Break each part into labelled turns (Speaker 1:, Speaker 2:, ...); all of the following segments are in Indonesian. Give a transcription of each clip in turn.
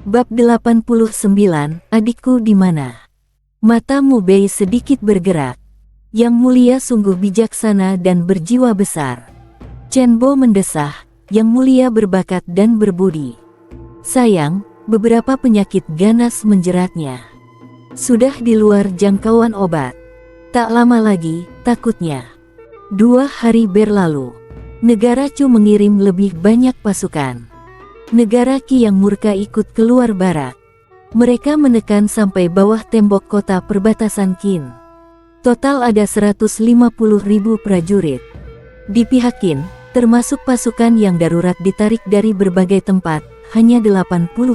Speaker 1: Bab 89, adikku di mana? Mata Mu Bei sedikit bergerak. Yang mulia sungguh bijaksana dan berjiwa besar. Chen Bo mendesah, yang mulia berbakat dan berbudi. Sayang, beberapa penyakit ganas menjeratnya. Sudah di luar jangkauan obat. Tak lama lagi, takutnya. 2 hari berlalu. Negara Chu mengirim lebih banyak pasukan. Negara Qi yang murka ikut keluar barat. Mereka menekan sampai bawah tembok kota perbatasan Qin. Total ada 150.000 prajurit. Di pihak Qin, termasuk pasukan yang darurat ditarik dari berbagai tempat, hanya 80.000.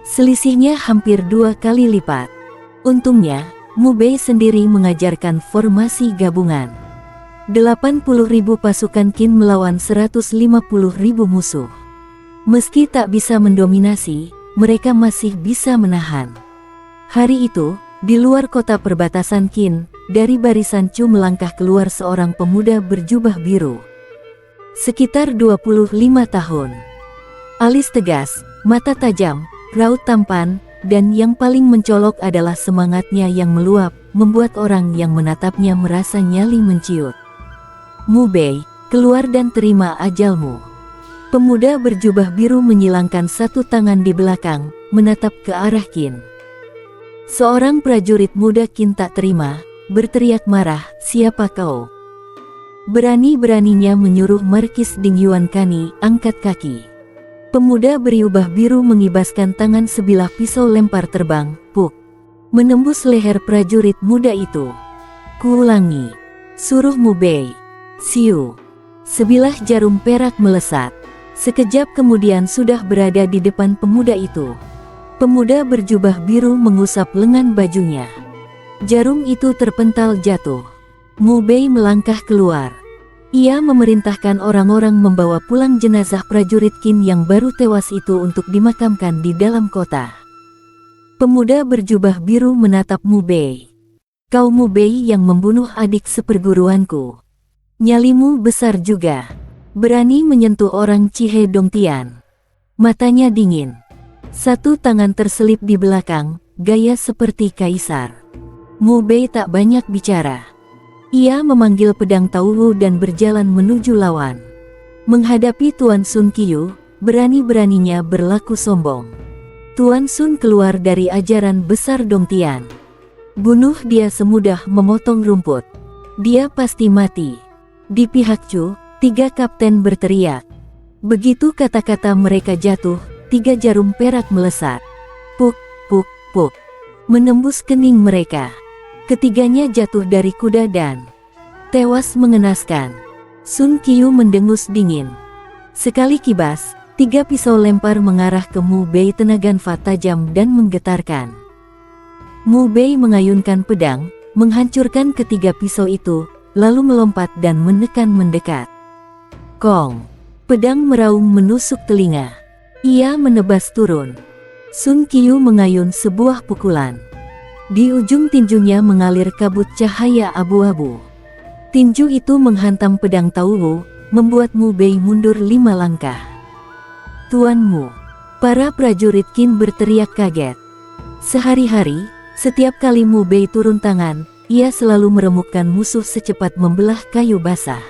Speaker 1: Selisihnya hampir 2 kali lipat. Untungnya, Mu Bei sendiri mengajarkan formasi gabungan. 80.000 pasukan Qin melawan 150.000 musuh. Meski tak bisa mendominasi, mereka masih bisa menahan. Hari itu, di luar kota perbatasan Qin, dari barisan Chu melangkah keluar seorang pemuda berjubah biru. Sekitar 25 tahun. Alis tegas, mata tajam, raut tampan, dan yang paling mencolok adalah semangatnya yang meluap, membuat orang yang menatapnya merasa nyali menciut. Mu Bei, keluar dan terima ajalmu. Pemuda berjubah biru menyilangkan satu tangan di belakang, menatap ke arah Qin. Seorang prajurit muda Qin tak terima, berteriak marah, "Siapa kau?" Berani-beraninya menyuruh Markis Ding Yuan Kani angkat kaki. Pemuda berjubah biru mengibaskan tangan sebilah pisau lempar terbang, puk, menembus leher prajurit muda itu. "Kuulangi," suruh Mu Bei. Siu. Sebilah jarum perak melesat. Sekejap kemudian sudah berada di depan pemuda itu. Pemuda berjubah biru mengusap lengan bajunya. Jarum itu terpental jatuh. Mu Bei melangkah keluar. Ia memerintahkan orang-orang membawa pulang jenazah prajurit Qin yang baru tewas itu untuk dimakamkan di dalam kota. Pemuda berjubah biru menatap Mu Bei. "Kau Mu Bei yang membunuh adik seperguruanku. Nyalimu besar juga. Berani menyentuh orang Cihe Dongtian." Matanya dingin. Satu tangan terselip di belakang, gaya seperti kaisar. Mu Bei tak banyak bicara. Ia memanggil pedang Taowu dan berjalan menuju lawan. Menghadapi Tuan Sun Qiyu, berani-beraninya berlaku sombong. Tuan Sun keluar dari ajaran besar Dongtian. Bunuh dia semudah memotong rumput. Dia pasti mati. Di pihak Chu, 3 kapten berteriak. Begitu kata-kata mereka jatuh, 3 jarum perak melesat. Puk, puk, puk. Menembus kening mereka. Ketiganya jatuh dari kuda dan tewas mengenaskan. Sun Qiyu mendengus dingin. Sekali kibas, 3 pisau lempar mengarah ke Mu Bei, tenaga tajam dan menggetarkan. Mu Bei mengayunkan pedang, menghancurkan ketiga pisau itu, lalu melompat dan menekan mendekat. Kong. Pedang meraung menusuk telinga. Ia menebas turun. Sun Qiyu mengayun sebuah pukulan. Di ujung tinjunya mengalir kabut cahaya abu-abu. Tinju itu menghantam pedang Taowu, membuat Mu Bei mundur 5 langkah. "Tuan Mu!" Para prajurit Qin berteriak kaget. Sehari-hari, setiap kali Mu Bei turun tangan, ia selalu meremukkan musuh secepat membelah kayu basah.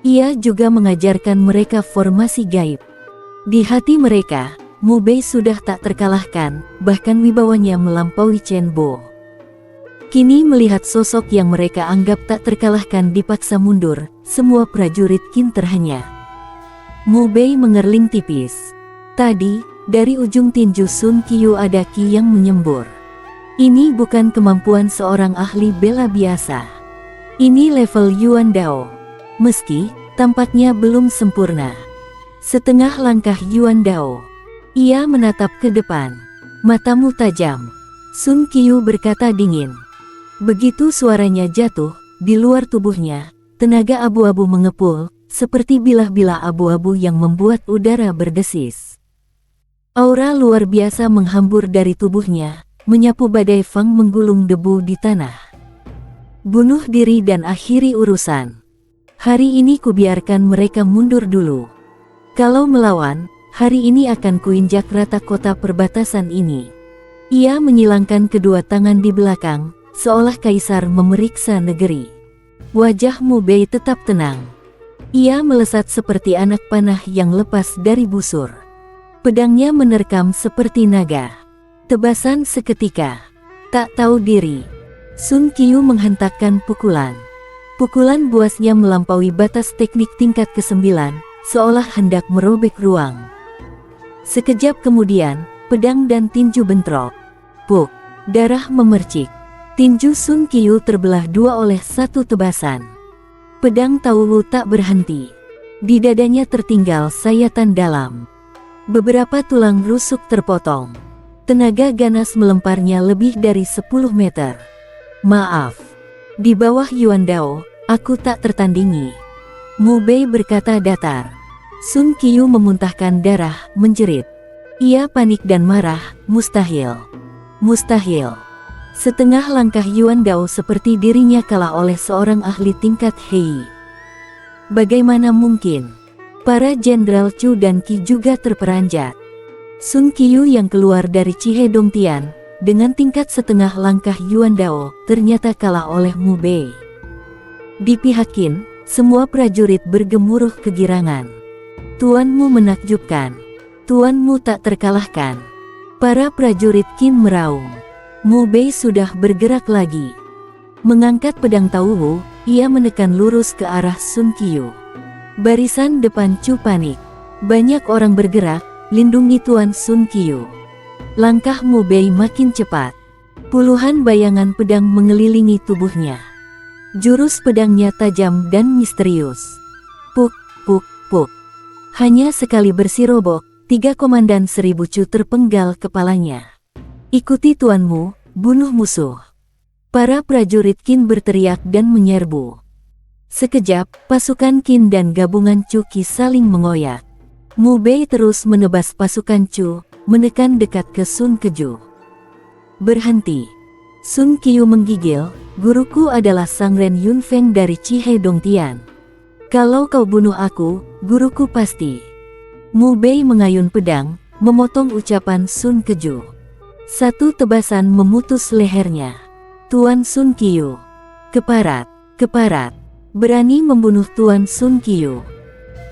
Speaker 1: Ia juga mengajarkan mereka formasi gaib. Di hati mereka, Mu Bei sudah tak terkalahkan, bahkan wibawanya melampaui Chen Bo. Kini melihat sosok yang mereka anggap tak terkalahkan dipaksa mundur, semua prajurit Qin terhenyak. Mu Bei mengerling tipis. Tadi, dari ujung tinju Sun Qiyu ada Qi yang menyembur. Ini bukan kemampuan seorang ahli bela biasa. Ini level Yuan Dao. Meski tampaknya belum sempurna. Setengah langkah Yuan Dao. Ia menatap ke depan. Matamu tajam. Sun Qiyu berkata dingin. Begitu suaranya jatuh, di luar tubuhnya, tenaga abu-abu mengepul, seperti bilah-bilah abu-abu yang membuat udara berdesis. Aura luar biasa menghambur dari tubuhnya, menyapu badai Fang menggulung debu di tanah. Bunuh diri dan akhiri urusan. Hari ini kubiarkan mereka mundur dulu. Kalau melawan, Hari ini akan kuinjak rata kota perbatasan ini. Ia menyilangkan kedua tangan di belakang, seolah kaisar memeriksa negeri. Wajah Mu Bei tetap tenang. Ia melesat seperti anak panah yang lepas dari busur. Pedangnya menerkam seperti naga. Tebasan seketika. Tak tahu diri, Sun Qiu menghentakkan pukulan. Pukulan buasnya melampaui batas teknik tingkat ke-9, seolah hendak merobek ruang. Sekejap kemudian, pedang dan tinju bentrok. Puk, darah memercik. Tinju Sun Qiu terbelah dua oleh satu tebasan. Pedang Tao Wu tak berhenti. Di dadanya tertinggal sayatan dalam. Beberapa tulang rusuk terpotong. Tenaga ganas melemparnya lebih dari 10 meter. Maaf. Di bawah Yuan Dao, aku tak tertandingi. Mu Bei berkata datar. Sun Qiu memuntahkan darah, menjerit. Ia panik dan marah, mustahil. Mustahil. Setengah langkah Yuan Dao seperti dirinya kalah oleh seorang ahli tingkat Hei. Bagaimana mungkin? Para jenderal Chu dan Qi juga terperanjat. Sun Qiu yang keluar dari Chihe Dongtian, dengan tingkat setengah langkah Yuan Dao, ternyata kalah oleh Mu Bei. Di pihak Qin, semua prajurit bergemuruh kegirangan. Tuanmu menakjubkan. Tuanmu tak terkalahkan. Para prajurit Qin meraung. Mu Bei sudah bergerak lagi. Mengangkat pedang Tao Wu, ia menekan lurus ke arah Sun Qiu. Barisan depan Chu panik. Banyak orang bergerak, lindungi Tuan Sun Qiu. Langkah Mu Bei makin cepat. Puluhan bayangan pedang mengelilingi tubuhnya. Jurus pedangnya tajam dan misterius. Puk, puk, puk. Hanya sekali bersirobok, 3 komandan 1000 Chu terpenggal kepalanya. Ikuti tuanmu, bunuh musuh. Para prajurit Qin berteriak dan menyerbu. Sekejap, pasukan Qin dan gabungan Chu Qi saling mengoyak. Mu Bei terus menebas pasukan Chu, menekan dekat ke Sun Keju. Berhenti. Sun Qiu menggigil, guruku adalah Sangren Yunfeng dari Chihe Dongtian. Kalau kau bunuh aku, guruku pasti. Mu Bei mengayun pedang, memotong ucapan Sun Keju. Satu tebasan memutus lehernya. Tuan Sun Qiu. Keparat, keparat. Berani membunuh Tuan Sun Qiu.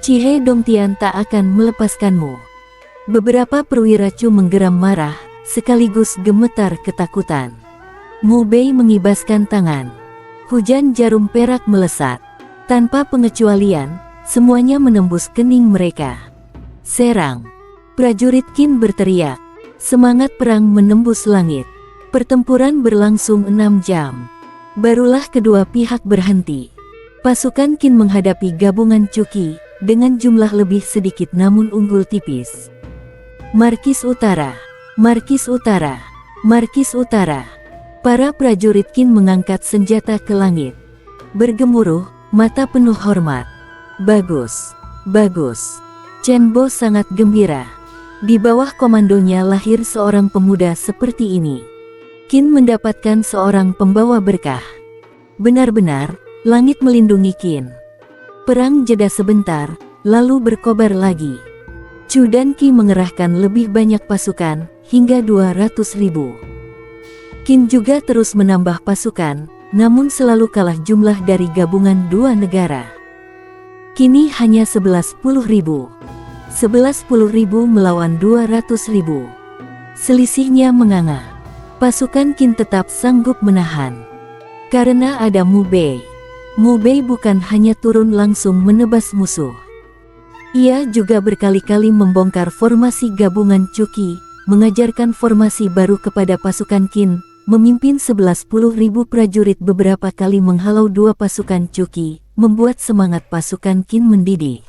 Speaker 1: Chihe Dongtian tak akan melepaskanmu. Beberapa perwira Chu menggeram marah, sekaligus gemetar ketakutan. Mu Bei mengibaskan tangan. Hujan jarum perak melesat. Tanpa pengecualian, semuanya menembus kening mereka. Serang. Prajurit Qin berteriak. Semangat perang menembus langit. Pertempuran berlangsung 6 jam. Barulah kedua pihak berhenti. Pasukan Qin menghadapi gabungan Chu Qi, dengan jumlah lebih sedikit namun unggul tipis. Markis Utara. Markis Utara. Markis Utara. Para prajurit Qin mengangkat senjata ke langit. Bergemuruh, mata penuh hormat. Bagus. Bagus. Chen Bo sangat gembira. Di bawah komandonya lahir seorang pemuda seperti ini. Qin mendapatkan seorang pembawa berkah. Benar-benar, langit melindungi Qin. Perang jeda sebentar, lalu berkobar lagi. Chu dan Qi mengerahkan lebih banyak pasukan, hingga 200.000. Qin juga terus menambah pasukan, namun selalu kalah jumlah dari gabungan dua negara. Kini hanya 11.000. 11.000 melawan 200.000. Selisihnya menganga. Pasukan Qin tetap sanggup menahan. Karena ada Mu Bei. Mu Bei bukan hanya turun langsung menebas musuh. Ia juga berkali-kali membongkar formasi gabungan Chu Qi, mengajarkan formasi baru kepada pasukan Qin, memimpin 11.000 prajurit beberapa kali menghalau dua pasukan Chu Qi, membuat semangat pasukan Qin mendidih.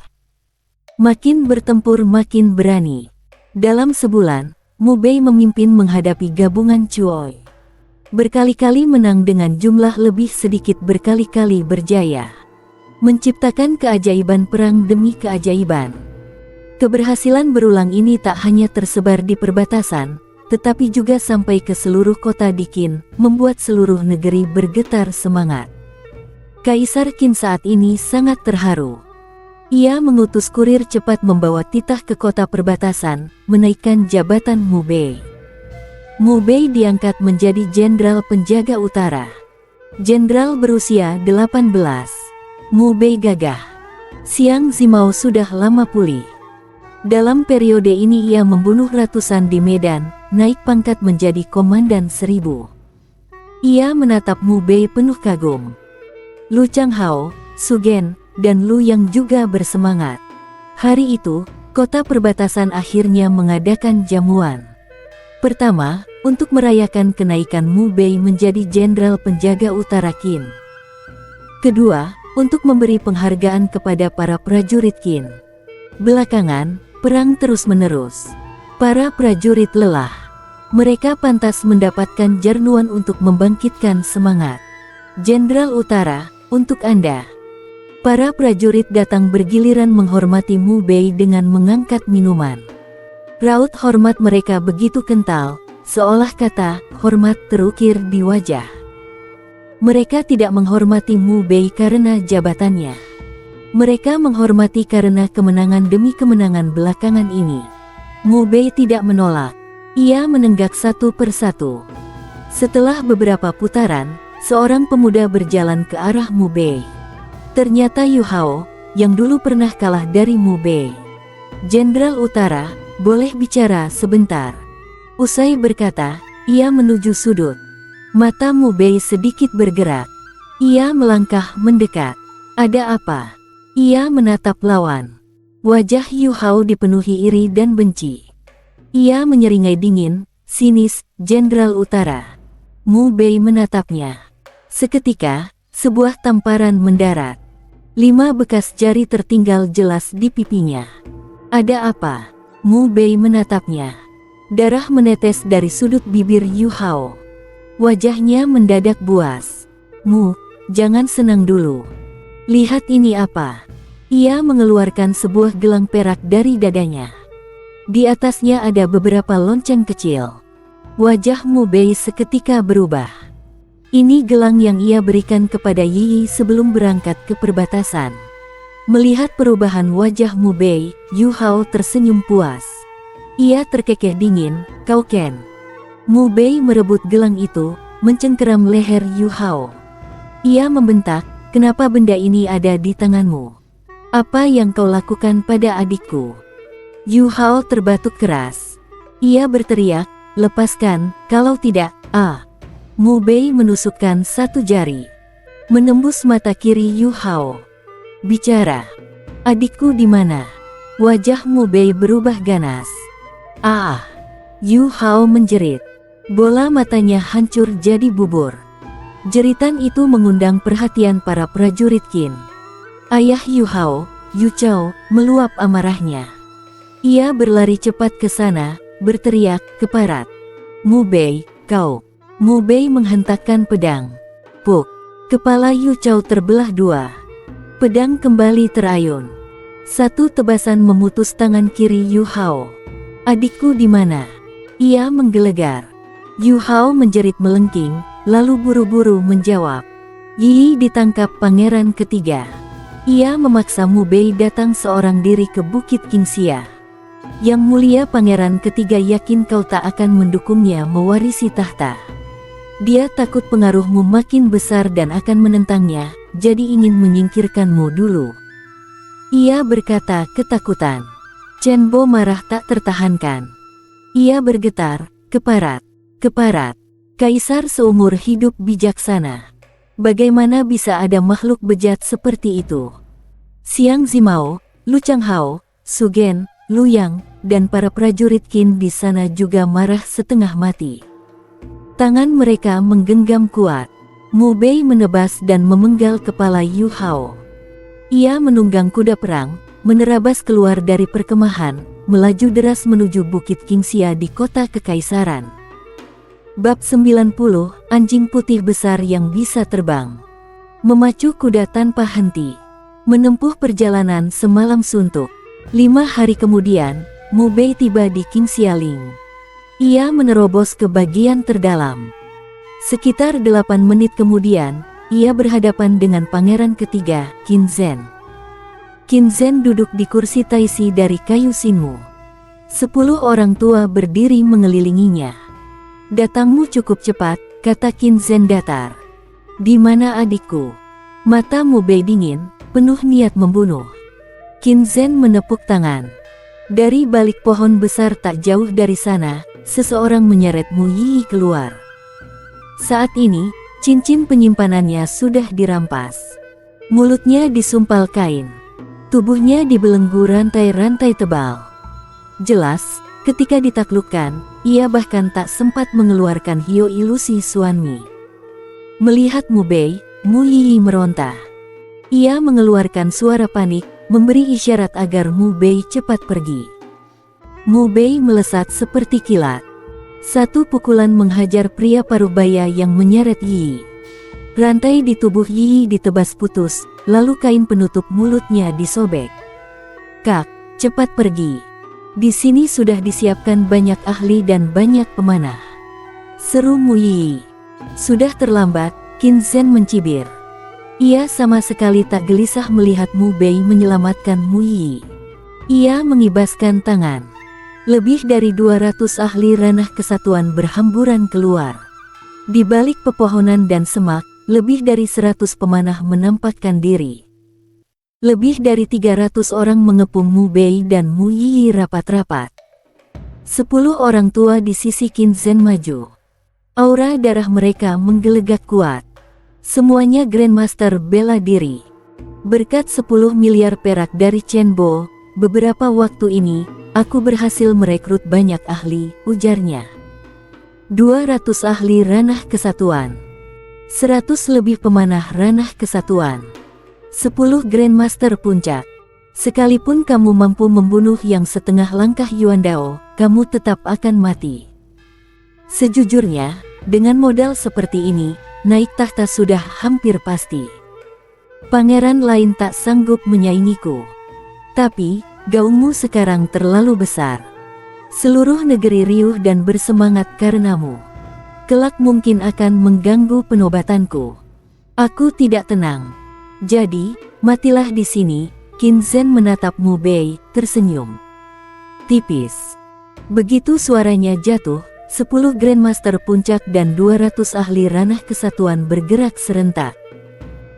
Speaker 1: Makin bertempur makin berani. Dalam sebulan, Mu Bei memimpin menghadapi gabungan Chuoi. Berkali-kali menang dengan jumlah lebih sedikit, berkali-kali berjaya. Menciptakan keajaiban perang demi keajaiban. Keberhasilan berulang ini tak hanya tersebar di perbatasan, tetapi juga sampai ke seluruh kota di Qin, membuat seluruh negeri bergetar semangat. Kaisar Qin saat ini sangat terharu. Ia mengutus kurir cepat membawa titah ke kota perbatasan, menaikkan jabatan Mu Bei. Mu Bei diangkat menjadi Jenderal Penjaga Utara. Jenderal berusia 18. Mu Bei gagah. Xiang Zimao sudah lama pulih. Dalam periode ini ia membunuh ratusan di medan, naik pangkat menjadi Komandan 1000. Ia menatap Mu Bei penuh kagum. Lu Changhao, Su Gen, dan Lu Yang juga bersemangat. Hari itu, kota perbatasan akhirnya mengadakan jamuan. Pertama, untuk merayakan kenaikan Mu Bei menjadi Jenderal Penjaga Utara Qin. Kedua, untuk memberi penghargaan kepada para prajurit Qin. Belakangan, perang terus-menerus. Para prajurit lelah. Mereka pantas mendapatkan jarnuan untuk membangkitkan semangat. Jenderal Utara, untuk Anda. Para prajurit datang bergiliran menghormati Mu Bei dengan mengangkat minuman. Raut hormat mereka begitu kental, seolah kata hormat terukir di wajah. Mereka tidak menghormati Mu Bei karena jabatannya. Mereka menghormati karena kemenangan demi kemenangan belakangan ini. Mu Bei tidak menolak. Ia menenggak satu persatu. Setelah beberapa putaran, seorang pemuda berjalan ke arah Mu Bei. Ternyata Yu Hao, yang dulu pernah kalah dari Mu Bei. Jenderal Utara, boleh bicara sebentar. Usai berkata, ia menuju sudut. Mata Mu Bei sedikit bergerak. Ia melangkah mendekat. Ada apa? Ia menatap lawan. Wajah Yu Hao dipenuhi iri dan benci. Ia menyeringai dingin, sinis, Jenderal Utara. Mu Bei menatapnya. Seketika, sebuah tamparan mendarat. 5 bekas jari tertinggal jelas di pipinya. Ada apa? Mu Bei menatapnya. Darah menetes dari sudut bibir Yu Hao. Wajahnya mendadak buas. Mu, jangan senang dulu. Lihat ini apa? Ia mengeluarkan sebuah gelang perak dari dadanya. Di atasnya ada beberapa lonceng kecil. Wajah Mu Bei seketika berubah. Ini gelang yang ia berikan kepada Yi Yi sebelum berangkat ke perbatasan. Melihat perubahan wajah Mu Bei, Yu Hao tersenyum puas. Ia terkekeh dingin, "Kau Ken." Mu Bei merebut gelang itu, mencengkeram leher Yu Hao. Ia membentak, "Kenapa benda ini ada di tanganmu? Apa yang kau lakukan pada adikku?" Yu Hao terbatuk keras. Ia berteriak, "Lepaskan, kalau tidak, ah!" Mu Bei menusukkan satu jari. Menembus mata kiri Yu Hao. "Bicara. Adikku di mana?" Wajah Mu Bei berubah ganas. "Ah!" Yu Hao menjerit. Bola matanya hancur jadi bubur. Jeritan itu mengundang perhatian para prajurit Qin. Ayah Yu Hao, Yu Chao, meluap amarahnya. Ia berlari cepat ke sana, berteriak, "Keparat! Mu Bei, kau!" Mu Bei menghentakkan pedang. Puk! Kepala Yu Chao terbelah 2. Pedang kembali terayun. Satu tebasan memutus tangan kiri Yu Hao. "Adikku di mana?" Ia menggelegar. Yu Hao menjerit melengking, lalu buru-buru menjawab. Yi Yi ditangkap pangeran ketiga. Ia memaksa Mu Bei datang seorang diri ke Bukit Qingxia. Yang mulia pangeran ketiga yakin kau tak akan mendukungnya mewarisi tahta. Dia takut pengaruhmu makin besar dan akan menentangnya, jadi ingin menyingkirkanmu dulu. Ia berkata ketakutan. Chen Bo marah tak tertahankan. Ia bergetar, "Keparat! Keparat! Kaisar seumur hidup bijaksana. Bagaimana bisa ada makhluk bejat seperti itu?" Xiang Zimao, Lu Changhao, Su Gen, Lu Yang, dan para prajurit Qin di sana juga marah setengah mati. Tangan mereka menggenggam kuat. Mu Bei menebas dan memenggal kepala Yu Hao. Ia menunggang kuda perang, menerabas keluar dari perkemahan, melaju deras menuju Bukit Qingxia di kota kekaisaran. Bab 90, Anjing Putih Besar yang Bisa Terbang. Memacu kuda tanpa henti. Menempuh perjalanan semalam suntuk. 5 hari kemudian, Mu Bei tiba di Qingxialing. Ia menerobos ke bagian terdalam. Sekitar 8 menit kemudian, ia berhadapan dengan pangeran ketiga, Qin Zhen. Qin Zhen duduk di kursi taisi dari kayu Xinmu. 10 orang tua berdiri mengelilinginya. Datangmu cukup cepat, kata Qin Zhen datar. Di mana adikku? Mata Mu Bei dingin, penuh niat membunuh. Qin Zhen menepuk tangan. Dari balik pohon besar tak jauh dari sana, seseorang menyeret Mu Yi keluar. Saat ini, cincin penyimpanannya sudah dirampas. Mulutnya disumpal kain. Tubuhnya dibelenggu rantai-rantai tebal. Jelas, ketika ditaklukkan, ia bahkan tak sempat mengeluarkan hio ilusi Xuanmi. Melihat Mu Bei, Mu Yi meronta. Ia mengeluarkan suara panik, memberi isyarat agar Mu Bei cepat pergi. Mu Bei melesat seperti kilat. Satu pukulan menghajar pria parubaya yang menyeret Yi. Rantai di tubuh Yi ditebas putus, lalu kain penutup mulutnya disobek. Kak, cepat pergi. Di sini sudah disiapkan banyak ahli dan banyak pemanah. Seru Mu Yi. Sudah terlambat, Qin Zhen mencibir. Ia sama sekali tak gelisah melihat Mu Bei menyelamatkan Mu Yi. Ia mengibaskan tangan. Lebih dari 200 ahli ranah kesatuan berhamburan keluar. Di balik pepohonan dan semak, lebih dari 100 pemanah menampakkan diri. Lebih dari 300 orang mengepung Mu Bei dan Mu Yi rapat-rapat. 10 orang tua di sisi Qin Zhen maju. Aura darah mereka menggelegak kuat. Semuanya Grandmaster bela diri. Berkat 10 miliar perak dari Chen Bo, beberapa waktu ini, aku berhasil merekrut banyak ahli, ujarnya. 200 ahli ranah kesatuan. 100 lebih pemanah ranah kesatuan. 10 Grandmaster puncak. Sekalipun kamu mampu membunuh yang setengah langkah Yuan Dao, kamu tetap akan mati. Sejujurnya, dengan modal seperti ini, naik tahta sudah hampir pasti. Pangeran lain tak sanggup menyaingiku. Tapi, gaungmu sekarang terlalu besar. Seluruh negeri riuh dan bersemangat karenamu. Kelak mungkin akan mengganggu penobatanku. Aku tidak tenang. Jadi, matilah di sini. Qin Zhen menatap Mu Bei, tersenyum. Tipis. Begitu suaranya jatuh, 10 Grandmaster puncak dan 200 ahli ranah kesatuan bergerak serentak.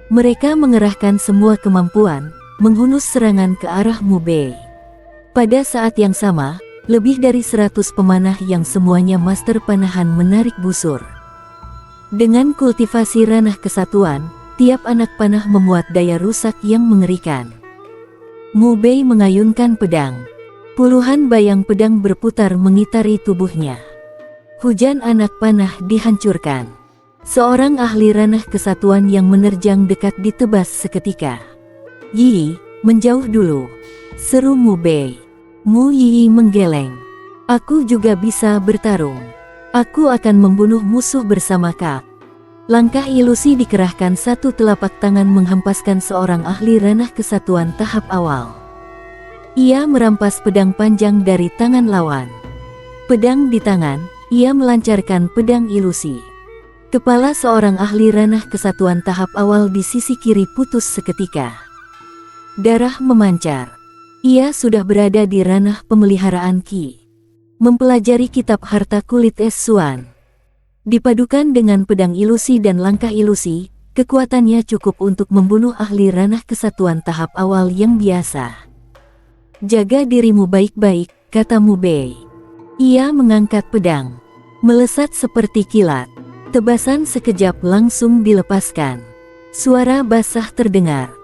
Speaker 1: Mereka mengerahkan semua kemampuan, menghunus serangan ke arah Mu Bei. Pada saat yang sama, lebih dari 100 pemanah yang semuanya master panahan menarik busur. Dengan kultivasi ranah kesatuan, tiap anak panah memuat daya rusak yang mengerikan. Mu Bei mengayunkan pedang. Puluhan bayang pedang berputar mengitari tubuhnya. Hujan anak panah dihancurkan. Seorang ahli ranah kesatuan yang menerjang dekat ditebas seketika. Yi, menjauh dulu. Seru Mu Bei. Mu Yi menggeleng. Aku juga bisa bertarung. Aku akan membunuh musuh bersama Kak. Langkah ilusi dikerahkan, satu telapak tangan menghempaskan seorang ahli ranah kesatuan tahap awal. Ia merampas pedang panjang dari tangan lawan. Pedang di tangan, ia melancarkan pedang ilusi. Kepala seorang ahli ranah kesatuan tahap awal di sisi kiri putus seketika. Darah memancar. Ia sudah berada di ranah pemeliharaan Qi. Mempelajari kitab harta kulit es Xuan. Dipadukan dengan pedang ilusi dan langkah ilusi, kekuatannya cukup untuk membunuh ahli ranah kesatuan tahap awal yang biasa. Jaga dirimu baik-baik, kata Mu Bei. Ia mengangkat pedang. Melesat seperti kilat. Tebasan sekejap langsung dilepaskan. Suara basah terdengar.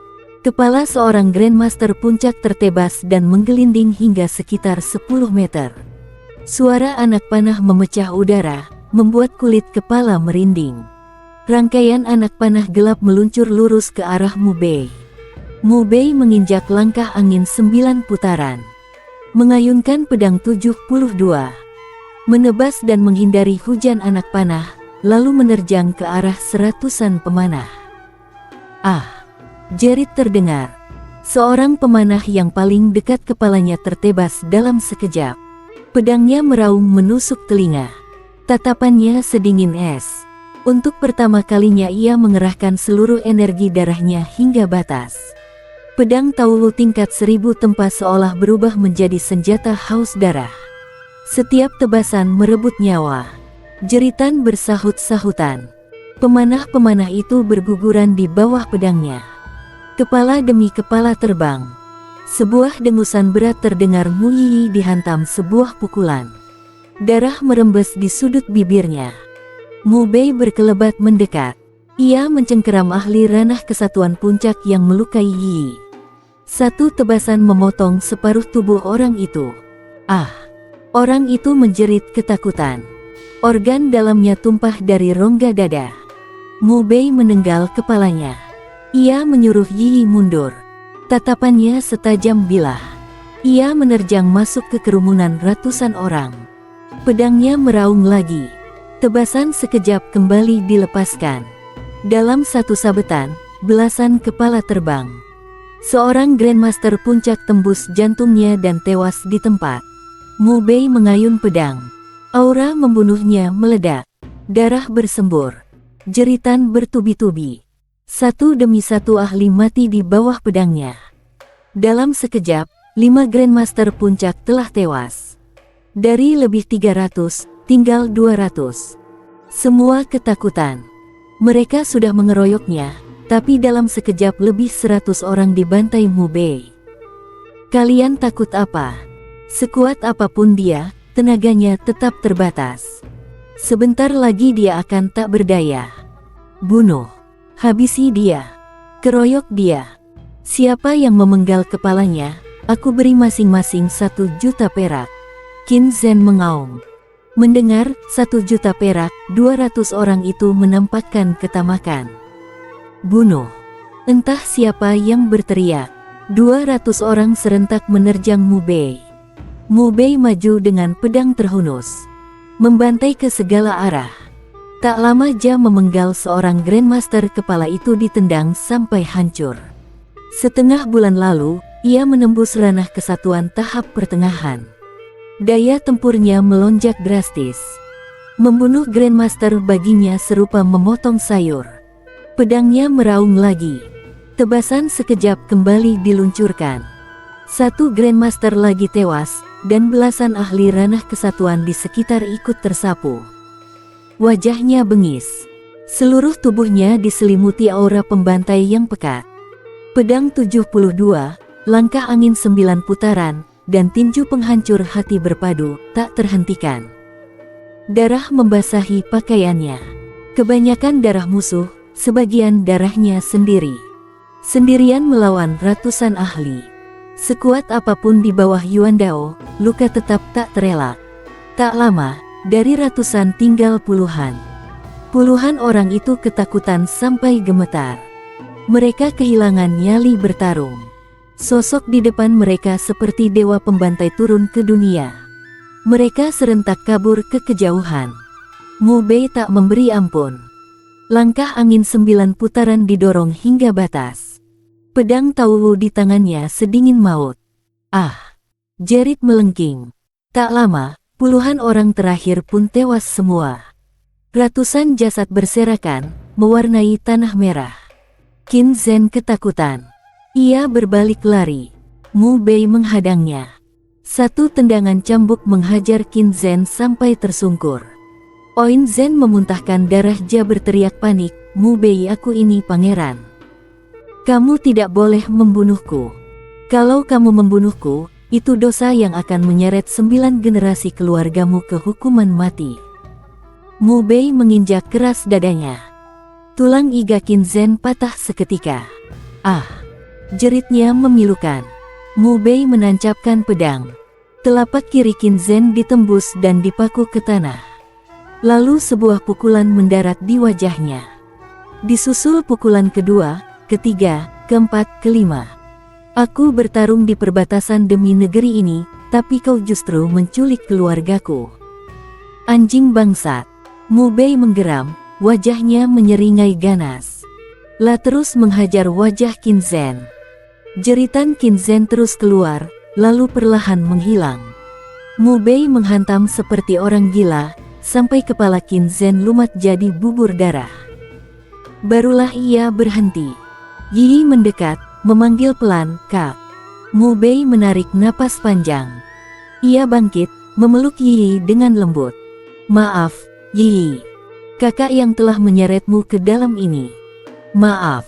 Speaker 1: Kepala seorang Grandmaster puncak tertebas dan menggelinding hingga sekitar 10 meter. Suara anak panah memecah udara, membuat kulit kepala merinding. Rangkaian anak panah gelap meluncur lurus ke arah Mu Bei. Mu Bei menginjak langkah angin 9 putaran. Mengayunkan pedang 72. Menebas dan menghindari hujan anak panah, lalu menerjang ke arah seratusan pemanah. Ah! Jerit terdengar. Seorang pemanah yang paling dekat kepalanya tertebas dalam sekejap. Pedangnya meraung menusuk telinga. Tatapannya sedingin es. Untuk pertama kalinya ia mengerahkan seluruh energi darahnya hingga batas. Pedang Taulu tingkat 1000 tempas seolah berubah menjadi senjata haus darah. Setiap tebasan merebut nyawa. Jeritan bersahut-sahutan. Pemanah-pemanah itu berguguran di bawah pedangnya. Kepala demi kepala terbang. Sebuah dengusan berat terdengar. Mu Yi dihantam sebuah pukulan. Darah merembes di sudut bibirnya. Mu Bei berkelebat mendekat. Ia mencengkeram ahli ranah kesatuan puncak yang melukai Yi. Satu tebasan memotong separuh tubuh orang itu. Ah! Orang itu menjerit ketakutan. Organ dalamnya tumpah dari rongga dada. Mu Bei menenggal kepalanya. Ia menyuruh Yi mundur. Tatapannya setajam bilah. Ia menerjang masuk ke kerumunan ratusan orang. Pedangnya meraung lagi. Tebasan sekejap kembali dilepaskan. Dalam satu sabetan, belasan kepala terbang. Seorang Grandmaster puncak tembus jantungnya dan tewas di tempat. Mu Bei mengayun pedang. Aura membunuhnya meledak. Darah bersembur. Jeritan bertubi-tubi. Satu demi satu ahli mati di bawah pedangnya. Dalam sekejap, 5 Grandmaster puncak telah tewas. Dari lebih 300, tinggal 200. Semua ketakutan. Mereka sudah mengeroyoknya, tapi dalam sekejap lebih 100 orang dibantai Mu Bei. Kalian takut apa? Sekuat apapun dia, tenaganya tetap terbatas. Sebentar lagi dia akan tak berdaya. Bunuh. Habisi dia. Keroyok dia. Siapa yang memenggal kepalanya, aku beri masing-masing 1 juta perak. Qin Zhen mengaum. Mendengar 1 juta perak, 200 orang itu menampakkan ketamakan. Bunuh. Entah siapa yang berteriak. 200 orang serentak menerjang Mu Bei. Mu Bei maju dengan pedang terhunus. Membantai ke segala arah. Tak lama Jia memenggal seorang Grandmaster, kepala itu ditendang sampai hancur. Setengah bulan lalu, ia menembus ranah kesatuan tahap pertengahan. Daya tempurnya melonjak drastis. Membunuh Grandmaster baginya serupa memotong sayur. Pedangnya meraung lagi. Tebasan sekejap kembali diluncurkan. 1 Grandmaster lagi tewas, dan belasan ahli ranah kesatuan di sekitar ikut tersapu. Wajahnya bengis. Seluruh tubuhnya diselimuti aura pembantai yang pekat. Pedang 72, langkah angin 9 putaran, dan tinju penghancur hati berpadu, tak terhentikan. Darah membasahi pakaiannya. Kebanyakan darah musuh, sebagian darahnya sendiri. Sendirian melawan ratusan ahli. Sekuat apapun di bawah Yuan Dao, luka tetap tak terelak. Tak lama, dari ratusan tinggal puluhan. Puluhan orang itu ketakutan sampai gemetar. Mereka kehilangan nyali bertarung. Sosok di depan mereka seperti dewa pembantai turun ke dunia. Mereka serentak kabur ke kejauhan. Mu Bei tak memberi ampun. Langkah angin 9 putaran didorong hingga batas. Pedang Taulu di tangannya sedingin maut. Ah! Jerit melengking. Tak lama, puluhan orang terakhir pun tewas semua. Ratusan jasad berserakan, mewarnai tanah merah. Qin Zhen ketakutan. Ia berbalik lari. Mu Bei menghadangnya. Satu tendangan cambuk menghajar Qin Zhen sampai tersungkur. Oin Zhen memuntahkan darah. Jia berteriak panik, Mu Bei, aku ini pangeran. Kamu tidak boleh membunuhku. Kalau kamu membunuhku, itu dosa yang akan menyeret 9 generasi keluargamu ke hukuman mati. Mu Bei menginjak keras dadanya. Tulang iga Qin Zhen patah seketika. Ah! Jeritnya memilukan. Mu Bei menancapkan pedang. Telapak kiri Qin Zhen ditembus dan dipaku ke tanah. Lalu sebuah pukulan mendarat di wajahnya. Disusul pukulan kedua, ketiga, keempat, kelima. Aku bertarung di perbatasan demi negeri ini, tapi kau justru menculik keluargaku. Anjing bangsat. Mu Bei menggeram, wajahnya menyeringai ganas. La terus menghajar wajah Qin Zhen. Jeritan Qin Zhen terus keluar, lalu perlahan menghilang. Mu Bei menghantam seperti orang gila, sampai kepala Qin Zhen lumat jadi bubur darah. Barulah ia berhenti. Yi mendekat, memanggil pelan, "Kak." Mu Bei menarik napas panjang. Ia bangkit, memeluk Yi dengan lembut. "Maaf, Yi. Kakak yang telah menyeretmu ke dalam ini. Maaf.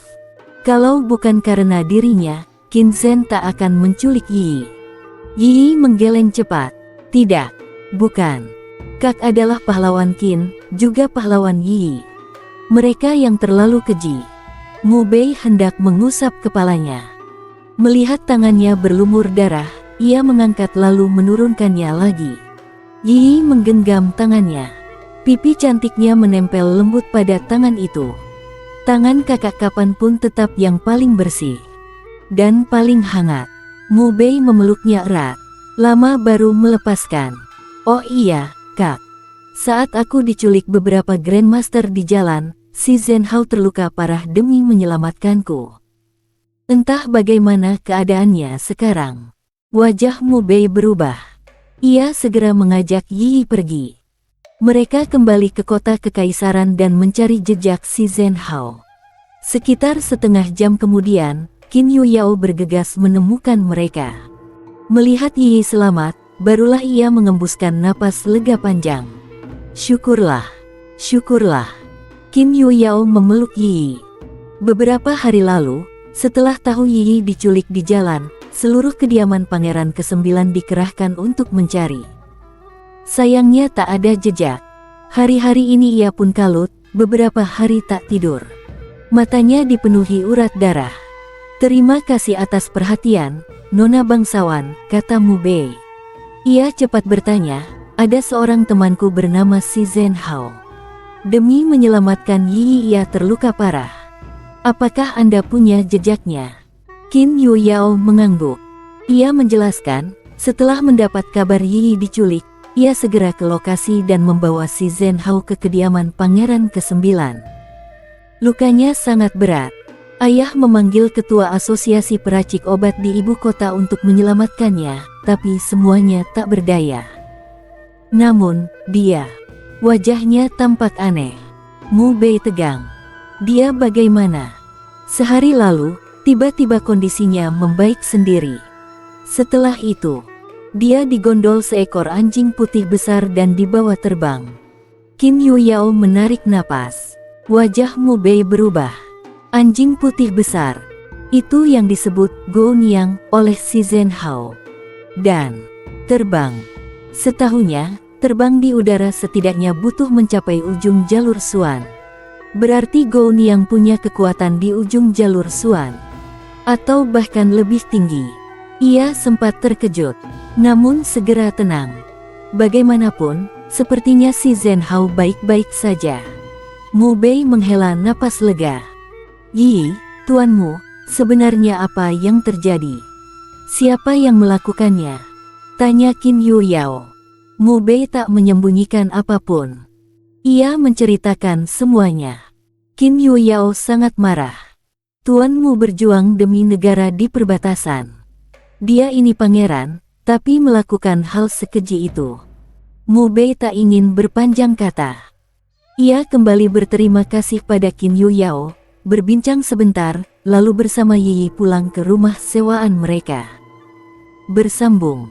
Speaker 1: Kalau bukan karena dirinya, Qin Zhen tak akan menculik Yi." Yi menggeleng cepat. "Tidak. Bukan. Kak adalah pahlawan Qin, juga pahlawan Yi. Mereka yang terlalu keji." Mu Bei hendak mengusap kepalanya. Melihat tangannya berlumur darah, ia mengangkat lalu menurunkannya lagi. Yi menggenggam tangannya. Pipi cantiknya menempel lembut pada tangan itu. Tangan kakak kapanpun tetap yang paling bersih dan paling hangat. Mu Bei memeluknya erat, lama baru melepaskan. "Oh iya, Kak. Saat aku diculik beberapa Grandmaster di jalan, si Zhenhao terluka parah demi menyelamatkanku. Entah bagaimana keadaannya sekarang." Wajah Mu Bei berubah. Ia segera mengajak Yi pergi. Mereka kembali ke kota kekaisaran dan mencari jejak si Zhenhao. Sekitar setengah jam kemudian, Qin Yuyao bergegas menemukan mereka. Melihat Yi selamat, barulah ia mengembuskan napas lega panjang. "Syukurlah, syukurlah." Qin Yuyao memeluk Yi. Beberapa hari lalu, setelah tahu Yi diculik di jalan, seluruh kediaman Pangeran ke-9 dikerahkan untuk mencari. Sayangnya tak ada jejak. Hari-hari ini ia pun kalut, beberapa hari tak tidur. Matanya dipenuhi urat darah. "Terima kasih atas perhatian, Nona bangsawan," kata Mu Bei. Ia cepat bertanya, "Ada seorang temanku bernama si Zhenhao. Demi menyelamatkan Yi ia terluka parah. Apakah Anda punya jejaknya?" Qin Yuyao mengangguk. Ia menjelaskan, setelah mendapat kabar Yi diculik, ia segera ke lokasi dan membawa si Zhenhao ke kediaman Pangeran ke-9. Lukanya sangat berat. Ayah memanggil ketua asosiasi peracik obat di ibu kota untuk menyelamatkannya, tapi semuanya tak berdaya. Namun, wajahnya tampak aneh. Mu Bei tegang. Dia bagaimana? Sehari lalu, tiba-tiba kondisinya membaik sendiri. Setelah itu, dia digondol seekor anjing putih besar dan dibawa terbang. Qin Yuyao menarik napas. Wajah Mu Bei berubah. Anjing putih besar. Itu yang disebut Gou Niang oleh si Zhenhao. Dan terbang. Setahunya, terbang di udara setidaknya butuh mencapai ujung jalur Xuan. Berarti Gou Niang punya kekuatan di ujung jalur Xuan. Atau bahkan lebih tinggi. Ia sempat terkejut, namun segera tenang. Bagaimanapun, sepertinya si Zhenhao baik-baik saja. Mu Bei menghela napas lega. "Yi, tuanmu, sebenarnya apa yang terjadi? Siapa yang melakukannya?" tanya Qin Yuyao. Mu Bei tak menyembunyikan apapun. Ia menceritakan semuanya. Qin Yuyao sangat marah. "Tuanmu berjuang demi negara di perbatasan. Dia ini pangeran, tapi melakukan hal sekeji itu." Mu Bei tak ingin berpanjang kata. Ia kembali berterima kasih pada Qin Yuyao, berbincang sebentar, lalu bersama Yi pulang ke rumah sewaan mereka. Bersambung.